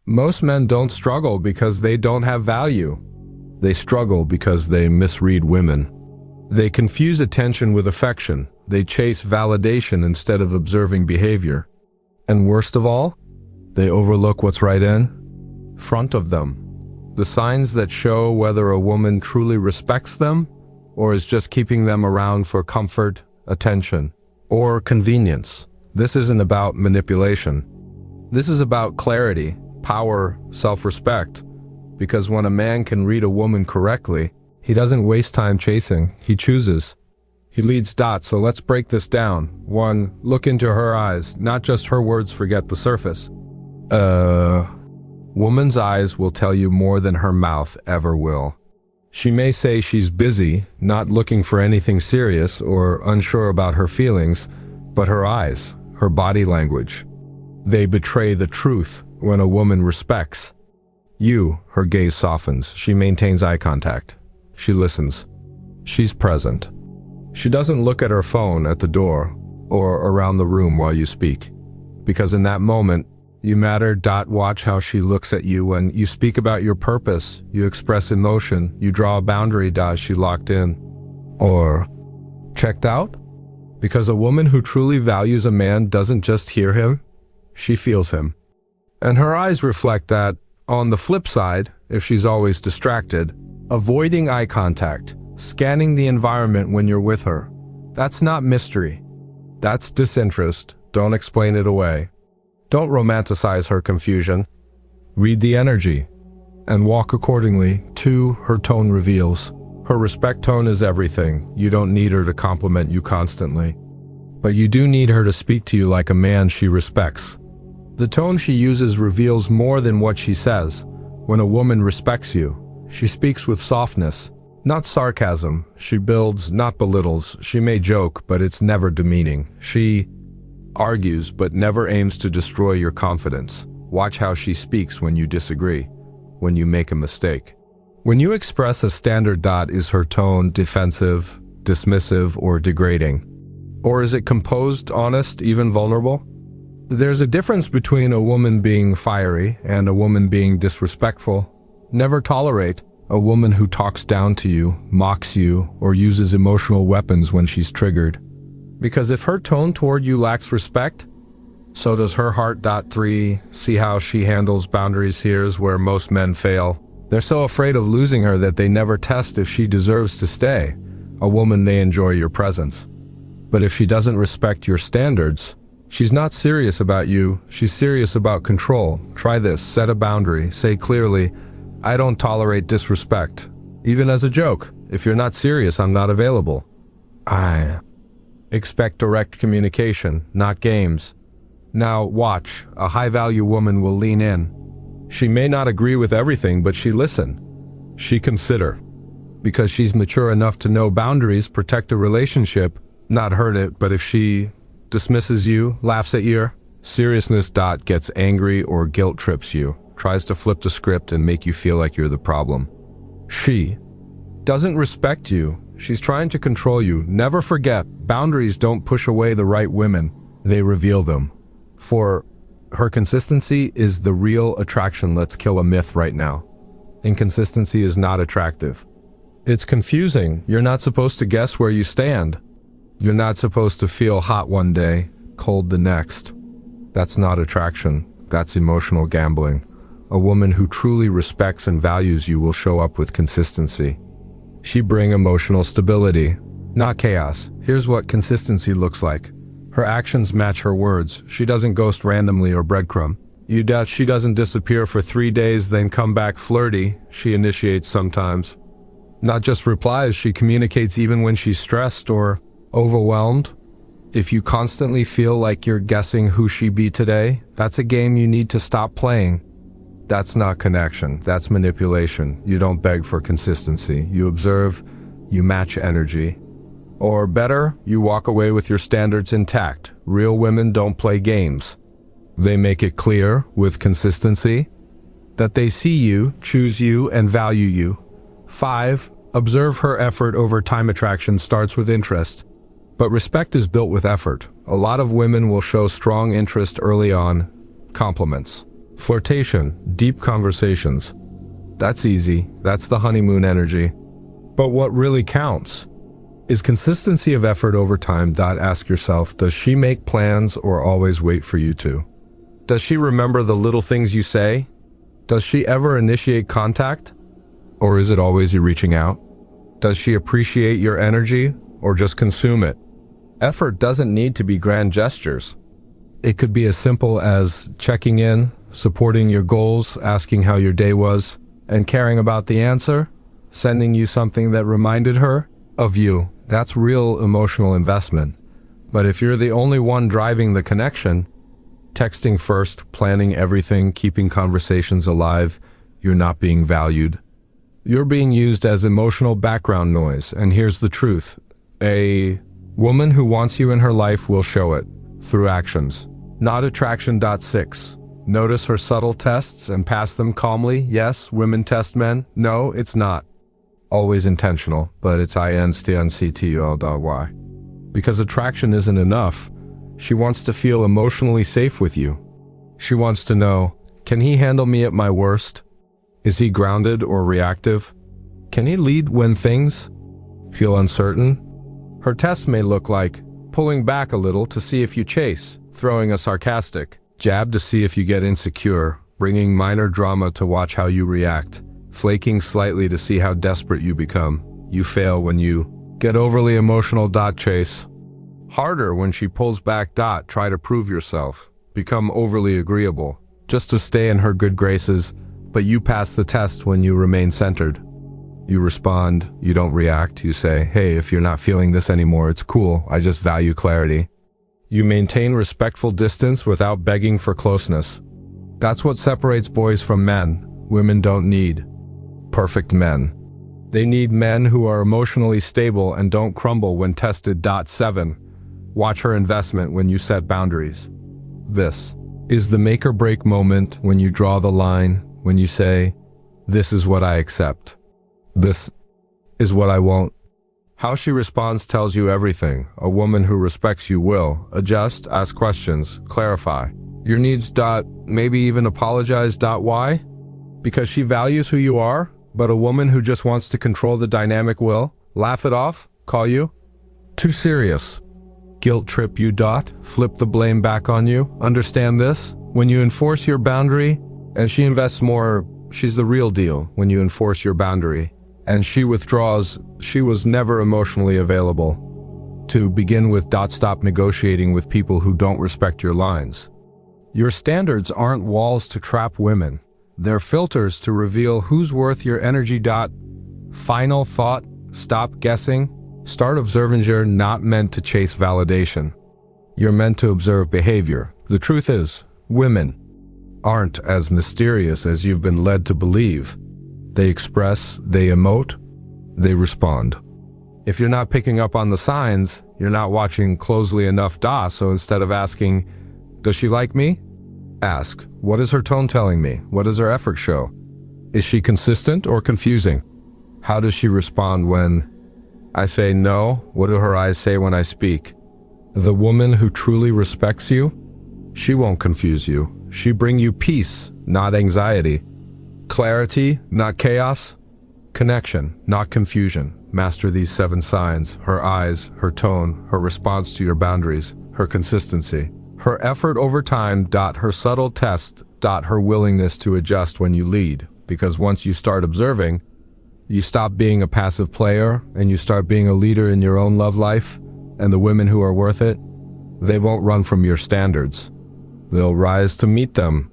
Most men don't struggle because they don't have value. They struggle because they misread women. They confuse attention with affection. They chase validation instead of observing behavior. And worst of all, they overlook what's right in front of them. The signs that show whether a woman truly respects them or is just keeping them around for comfort, attention, or convenience. This isn't about manipulation. This is about clarity, power, self-respect. Because when a man can read a woman correctly, he doesn't waste time chasing, he chooses. He leads dots, so let's break this down. 1. Look into her eyes, not just her words, forget the surface. Woman's eyes will tell you more than her mouth ever will. She may say she's busy, not looking for anything serious, or unsure about her feelings, but her eyes, her body language, they betray the truth. When a woman respects you, her gaze softens. She maintains eye contact. She listens. She's present. She doesn't look at her phone at the door or around the room while you speak. Because in that moment, you matter. Watch how she looks at you when you speak about your purpose, you express emotion, you draw a boundary. Is she locked in or checked out? Because a woman who truly values a man doesn't just hear him, she feels him. And her eyes reflect that. On the flip side, if she's always distracted, avoiding eye contact, scanning the environment when you're with her, that's not mystery. That's disinterest. Don't explain it away. Don't romanticize her confusion. Read the energy and walk accordingly. 2. Her tone reveals. Her respect tone is everything. You don't need her to compliment you constantly, but you do need her to speak to you like a man she respects. The tone she uses reveals more than what she says. When a woman respects you, she speaks with softness, not sarcasm. She builds, not belittles. She may joke, but it's never demeaning. She argues, but never aims to destroy your confidence. Watch how she speaks when you disagree, when you make a mistake. When you express a standard. Is her tone defensive, dismissive, or degrading? Or is it composed, honest, even vulnerable? There's a difference between a woman being fiery and a woman being disrespectful. Never tolerate a woman who talks down to you, mocks you, or uses emotional weapons when she's triggered. Because if her tone toward you lacks respect, so does her heart. 3. See how she handles boundaries. Here's where most men fail. They're so afraid of losing her that they never test if she deserves to stay. A woman may enjoy your presence, but if she doesn't respect your standards, she's not serious about you, she's serious about control. Try this. Set a boundary. Say clearly, I don't tolerate disrespect. Even as a joke. If you're not serious, I'm not available. I expect direct communication, not games. Now watch. A high-value woman will lean in. She may not agree with everything, but she listen. She consider. Because she's mature enough to know boundaries, protect a relationship, not hurt it. But if she dismisses you, laughs at your seriousness. Gets angry or guilt trips you, tries to flip the script and make you feel like you're the problem. She doesn't respect you. She's trying to control you. Never forget, boundaries don't push away the right women. They reveal them. For her consistency is the real attraction. Let's kill a myth right now. Inconsistency is not attractive. It's confusing. You're not supposed to guess where you stand. You're not supposed to feel hot one day, cold the next. That's not attraction. That's emotional gambling. A woman who truly respects and values you will show up with consistency. She brings emotional stability, not chaos. Here's what consistency looks like. Her actions match her words. She doesn't ghost randomly or breadcrumb. She doesn't disappear for 3 days, then come back flirty. She initiates sometimes. Not just replies, she communicates even when she's stressed or overwhelmed. If you constantly feel like you're guessing who she be today, that's a game you need to stop playing. That's not connection, that's manipulation. You don't beg for consistency. You observe, you match energy. Or better, you walk away with your standards intact. Real women don't play games. They make it clear, with consistency, that they see you, choose you, and value you. 5. Observe her effort over time. Attraction starts with interest, but respect is built with effort. A lot of women will show strong interest early on. Compliments. Flirtation. deep conversations. That's easy. That's the honeymoon energy. But what really counts is consistency of effort over time. Ask yourself, does she make plans or always wait for you to? Does she remember the little things you say? Does she ever initiate contact? Or is it always you reaching out? Does she appreciate your energy or just consume it? Effort doesn't need to be grand gestures. It could be as simple as checking in, supporting your goals, asking how your day was, and caring about the answer, sending you something that reminded her of you. That's real emotional investment. But if you're the only one driving the connection, texting first, planning everything, keeping conversations alive, you're not being valued. You're being used as emotional background noise, and here's the truth. A woman who wants you in her life will show it through actions, not attraction. 6. Notice her subtle tests and pass them calmly. Yes, women test men. No, it's not always intentional, but it's INSTNCTUL.Y. Because attraction isn't enough. She wants to feel emotionally safe with you. She wants to know, can he handle me at my worst? Is he grounded or reactive? Can he lead when things feel uncertain? Her test may look like pulling back a little to see if you chase, throwing a sarcastic jab to see if you get insecure, bringing minor drama to watch how you react, flaking slightly to see how desperate you become. You fail when you get overly emotional. Chase harder when she pulls back. Try to prove yourself. Become overly agreeable, just to stay in her good graces, but you pass the test when you remain centered. You respond, you don't react. You say, hey, if you're not feeling this anymore, it's cool. I just value clarity. You maintain respectful distance without begging for closeness. That's what separates boys from men. Women don't need perfect men. They need men who are emotionally stable and don't crumble when tested. 7. Watch her investment when you set boundaries. This is the make or break moment when you draw the line, when you say, this is what I accept. This is what I won't. How she responds tells you everything. A woman who respects you will adjust, ask questions, clarify your needs. Maybe even apologize. Why? Because she values who you are. But a woman who just wants to control the dynamic will laugh it off, call you too serious, guilt trip you. Flip the blame back on you. Understand this? When you enforce your boundary and she invests more, she's the real deal. When you enforce your boundary and she withdraws, she was never emotionally available. To begin with. Stop negotiating with people who don't respect your lines. Your standards aren't walls to trap women. They're filters to reveal who's worth your energy. Final thought, stop guessing. Start observing. You're not meant to chase validation. You're meant to observe behavior. The truth is, women aren't as mysterious as you've been led to believe. They express, they emote, they respond. If you're not picking up on the signs, you're not watching closely enough. So instead of asking, does she like me? Ask, what is her tone telling me? What does her effort show? Is she consistent or confusing? How does she respond when I say no? What do her eyes say when I speak? The woman who truly respects you, she won't confuse you. She bring you peace, not anxiety. Clarity, not chaos. Connection, not confusion. Master these 7 signs: her eyes, her tone, her response to your boundaries, her consistency, her effort over time. Her subtle test. Her willingness to adjust when you lead. Because once you start observing, you stop being a passive player and you start being a leader in your own love life. And the women who are worth it, they won't run from your standards. They'll rise to meet them.